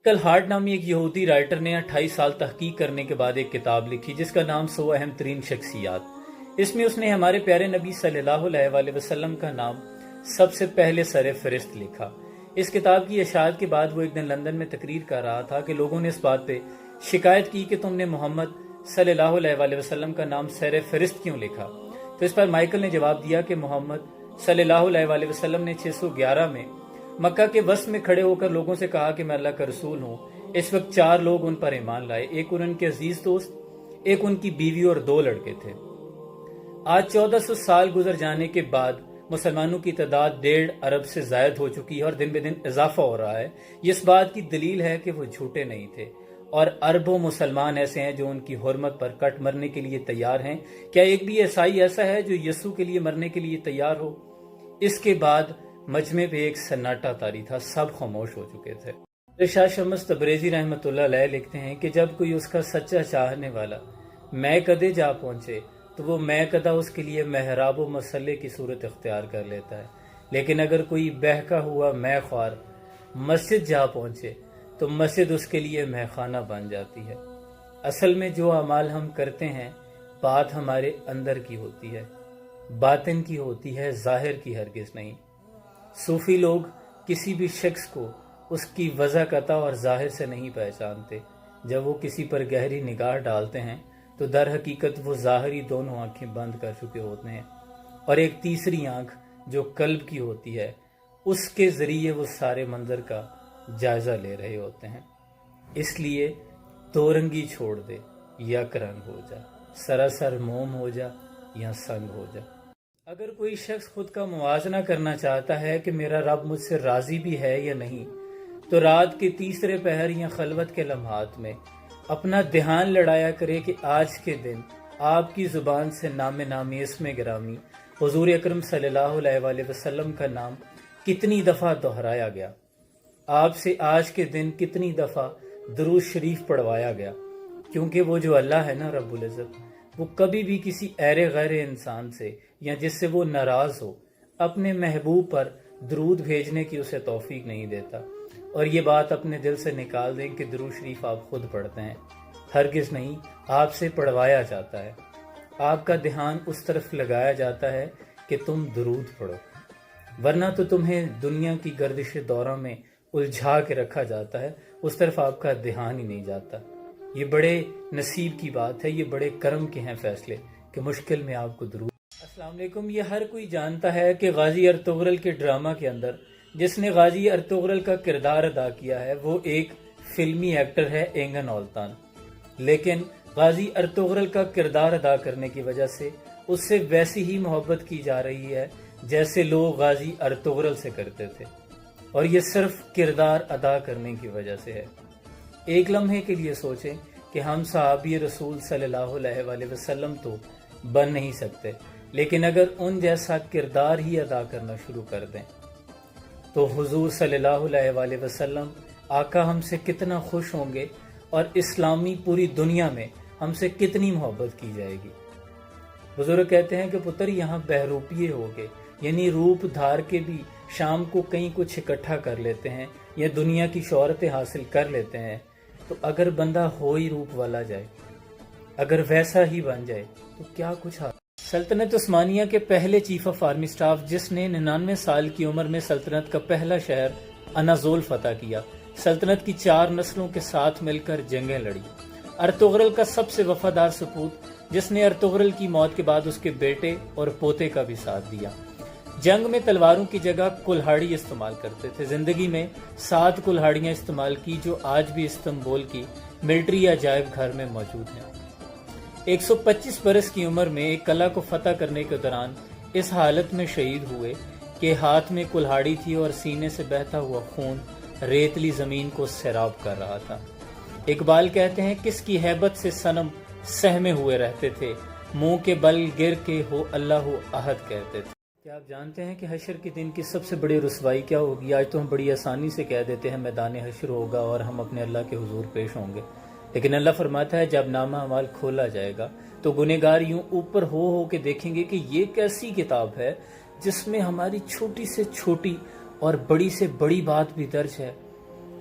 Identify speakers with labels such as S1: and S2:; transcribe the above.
S1: کل ہارٹ نامی ایک یہودی رائٹر نے 28 سال تحقیق کرنے کے بعد ایک کتاب لکھی جس کا نام 100 اہم ترین شخصیات۔ اس میں اس نے ہمارے پیارے نبی صلی اللہ علیہ وآلہ وسلم کا نام سب سے پہلے سر فہرست لکھا۔ اس کتاب کی اشاعت کے بعد وہ ایک دن لندن میں تقریر کر رہا تھا کہ لوگوں نے اس بات پہ شکایت کی کہ تم نے محمد صلی اللہ علیہ وآلہ وسلم کا نام سر فہرست کیوں لکھا؟ تو اس پر مائیکل نے جواب دیا کہ محمد صلی اللہ علیہ وآلہ وسلم نے 611 میں مکہ کے وسط میں کھڑے ہو کر لوگوں سے کہا کہ میں اللہ کا رسول ہوں۔ اس وقت 4 لوگ ان پر ایمان لائے، ایک ان کے عزیز دوست، ایک ان کی بیوی اور 2 لڑکے تھے۔ آج 1400 سال گزر جانے کے بعد مسلمانوں کی تعداد 1.5 ارب سے زائد ہو چکی ہے اور دن بہ دن اضافہ ہو رہا ہے۔ یہ اس بات کی دلیل ہے کہ وہ جھوٹے نہیں تھے، اور اربوں مسلمان ایسے ہیں جو ان کی حرمت پر کٹ مرنے کے لیے تیار ہیں۔ کیا ایک بھی عیسائی ایسا ہے جو یسوع کے لیے مرنے کے لیے تیار ہو؟ اس کے بعد مجمع پہ ایک سناٹا طاری تھا، سب خاموش ہو چکے تھے۔ شاہ شمس تبریزی رحمۃ اللہ علیہ لکھتے ہیں کہ جب کوئی اس کا سچا چاہنے والا میں کدے جا پہنچے تو وہ میں کدہ اس کے لیے محراب و مسلح کی صورت اختیار کر لیتا ہے، لیکن اگر کوئی بہکا ہوا میں خوار مسجد جا پہنچے تو مسجد اس کے لیے مہخانہ بن جاتی ہے۔ اصل میں جو اعمال ہم کرتے ہیں بات ہمارے اندر کی ہوتی ہے، باطن کی ہوتی ہے، ظاہر کی ہرگز نہیں۔ صوفی لوگ کسی بھی شخص کو اس کی وضع قطع اور ظاہر سے نہیں پہچانتے۔ جب وہ کسی پر گہری نگاہ ڈالتے ہیں تو در حقیقت وہ ظاہری دونوں آنکھیں بند کر چکے ہوتے ہیں، اور ایک تیسری آنکھ جو قلب کی ہوتی ہے اس کے ذریعے وہ سارے منظر کا جائزہ لے رہے ہوتے ہیں۔ اس لیے 2 رنگی چھوڑ دے، یک رنگ ہو جا، سراسر موم ہو جا یا سنگ ہو جا۔ اگر کوئی شخص خود کا موازنہ کرنا چاہتا ہے کہ میرا رب مجھ سے راضی بھی ہے یا نہیں، تو رات کے تیسرے پہر یا خلوت کے لمحات میں اپنا دھیان لڑایا کرے کہ آج کے دن آپ کی زبان سے نام نامی اسم گرامی حضور اکرم صلی اللہ علیہ وآلہ وسلم کا نام کتنی دفعہ دہرایا گیا، آپ سے آج کے دن کتنی دفعہ درود شریف پڑھوایا گیا، کیونکہ وہ جو اللہ ہے نا رب العزت، وہ کبھی بھی کسی غیر انسان سے یا جس سے وہ ناراض ہو اپنے محبوب پر درود بھیجنے کی اسے توفیق نہیں دیتا۔ اور یہ بات اپنے دل سے نکال دیں کہ درود شریف آپ خود پڑھتے ہیں، ہرگز نہیں، آپ سے پڑھوایا جاتا ہے۔ آپ کا دھیان اس طرف لگایا جاتا ہے کہ تم درود پڑھو، ورنہ تو تمہیں دنیا کی گردش دورہ میں الجھا کے رکھا جاتا ہے، اس طرف آپ کا دھیان ہی نہیں جاتا۔ یہ بڑے نصیب کی بات ہے، یہ بڑے کرم کے ہیں فیصلے کہ مشکل میں آپ کو درود۔ السلام علیکم۔ یہ ہر کوئی جانتا ہے کہ غازی ارطغرل کے ڈرامہ کے اندر جس نے غازی ارطغرل کا کردار ادا کیا ہے وہ ایک فلمی ایکٹر ہے، اینگن اولتان، لیکن غازی ارطغرل کا کردار ادا کرنے کی وجہ سے اس سے ویسی ہی محبت کی جا رہی ہے جیسے لوگ غازی ارطغرل سے کرتے تھے، اور یہ صرف کردار ادا کرنے کی وجہ سے ہے۔ ایک لمحے کے لیے سوچیں کہ ہم صحابی رسول صلی اللہ علیہ وآلہ وسلم تو بن نہیں سکتے، لیکن اگر ان جیسا کردار ہی ادا کرنا شروع کر دیں تو حضور صلی اللہ علیہ وآلہ وسلم آقا ہم سے کتنا خوش ہوں گے، اور اسلامی پوری دنیا میں ہم سے کتنی محبت کی جائے گی۔ بزرگ کہتے ہیں کہ پتر یہاں بہروپیے ہو گئے، یعنی روپ دھار کے بھی شام کو کہیں کچھ اکٹھا کر لیتے ہیں یا دنیا کی شہرتیں حاصل کر لیتے ہیں، تو اگر بندہ ہو ہی روپ والا جائے، اگر ویسا ہی بن جائے تو کیا کچھ حاصل۔ سلطنت عثمانیہ کے پہلے چیف آف آرمی سٹاف جس نے 99 سال کی عمر میں سلطنت کا پہلا شہر انازول فتح کیا، سلطنت کی 4 نسلوں کے ساتھ مل کر جنگیں لڑی۔ ارطغرل کا سب سے وفادار سپوت جس نے ارطغرل کی موت کے بعد اس کے بیٹے اور پوتے کا بھی ساتھ دیا۔ جنگ میں تلواروں کی جگہ کلہاڑی استعمال کرتے تھے۔ زندگی میں 7 کلہاڑیاں استعمال کی جو آج بھی استنبول کی ملٹری عجائب گھر میں موجود ہیں۔ 125 برس کی عمر میں ایک قلعہ کو فتح کرنے کے دوران اس حالت میں شہید ہوئے کہ ہاتھ میں کلہاڑی تھی اور سینے سے بہتا ہوا خون ریتلی زمین کو سیراب کر رہا تھا۔ اقبال کہتے ہیں کس کی ہیبت سے صنم سہمے ہوئے رہتے تھے، منہ کے بل گر کے ہو اللہ احد کہتے تھے۔ کیا آپ جانتے ہیں کہ حشر کے دن کی سب سے بڑی رسوائی کیا ہوگی؟ آج تو ہم بڑی آسانی سے کہہ دیتے ہیں میدان حشر ہوگا اور ہم اپنے اللہ کے حضور پیش ہوں گے، لیکن اللہ فرماتا ہے جب نامہ اعمال کھولا جائے گا تو گنہگار یوں اوپر ہو کے دیکھیں گے کہ یہ کیسی کتاب ہے جس میں ہماری چھوٹی سے چھوٹی اور بڑی سے بڑی بات بھی درج ہے،